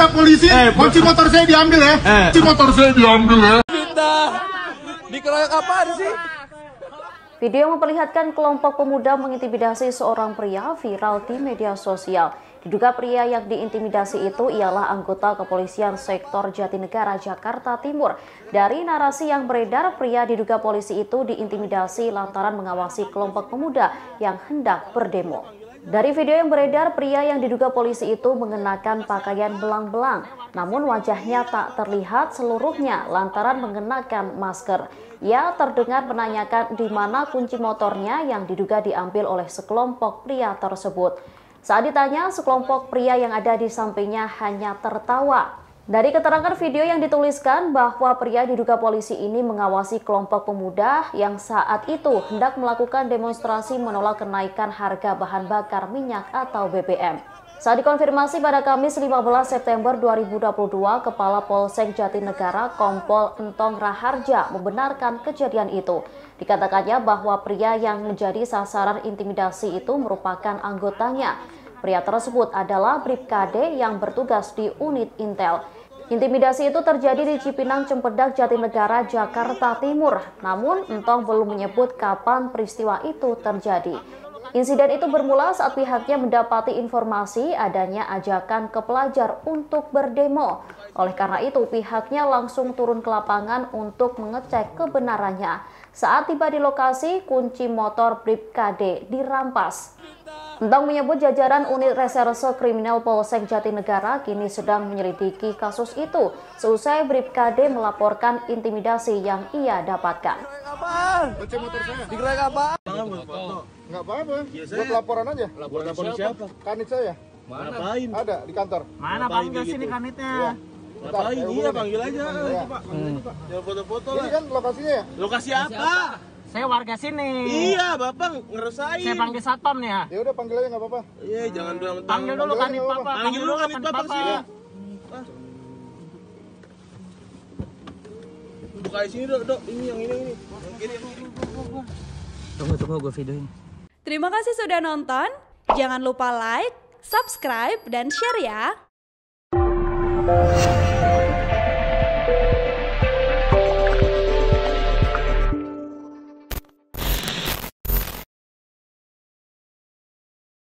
Pak polisi, kunci motor saya diambil ya. Kunci motor saya diambil ya. Dikeroyok apaan sih? Video memperlihatkan kelompok pemuda mengintimidasi seorang pria viral di media sosial. Diduga pria yang diintimidasi itu ialah anggota kepolisian sektor Jatinegara, Jakarta Timur. Dari narasi yang beredar, pria diduga polisi itu diintimidasi lantaran mengawasi kelompok pemuda yang hendak berdemo. Dari video yang beredar, pria yang diduga polisi itu mengenakan pakaian belang-belang, namun wajahnya tak terlihat seluruhnya lantaran mengenakan masker. Ia terdengar menanyakan di mana kunci motornya yang diduga diambil oleh sekelompok pria tersebut. Saat ditanya, sekelompok pria yang ada di sampingnya hanya tertawa. Dari keterangan video yang dituliskan bahwa pria diduga polisi ini mengawasi kelompok pemuda yang saat itu hendak melakukan demonstrasi menolak kenaikan harga bahan bakar minyak atau BBM. Saat dikonfirmasi pada Kamis 15 September 2022, Kepala Polsek Jatinegara Kompol Entong Raharja membenarkan kejadian itu. Dikatakannya bahwa pria yang menjadi sasaran intimidasi itu merupakan anggotanya. Pria tersebut adalah Bribkade yang bertugas di unit Intel. Intimidasi itu terjadi di Cipinang, Cempedak, Jatinegara, Jakarta Timur. Namun, Entong belum menyebut kapan peristiwa itu terjadi. Insiden itu bermula saat pihaknya mendapati informasi adanya ajakan ke pelajar untuk berdemo. Oleh karena itu, pihaknya langsung turun ke lapangan untuk mengecek kebenarannya. Saat tiba di lokasi, kunci motor Bribkade dirampas. Entong menyebut jajaran unit reserse kriminal Polsek Jatinegara kini sedang menyelidiki kasus itu seusai Bribkade melaporkan intimidasi yang ia dapatkan. Kunci motor saya. Dikeroyok apaan? Nggak apa-apa. Buat laporan aja. Laporan siapa? Kanit saya. Mana? Ngapain? Ada di kantor. Mana panggil sini kanitnya? Iya. Ngapain? Iya, panggil aja. Ya. Pak. Jangan foto-foto Ini lah. kan lokasinya ya? Lokasi apa? Saya warga sini. Iya, Bapak ngeresain. Saya panggil satpam nih ya. Ya udah panggil aja nggak apa-apa. Iya, jangan bilang. Panggil dulu Panggil kanit aja, papa. Panggil dulu kanit papa sini. Buka di sini, Dok. Ini yang ini. Yang kiri, yang kiri. Tunggu gue videoin. Terima kasih sudah nonton. Jangan lupa like, subscribe, dan share ya.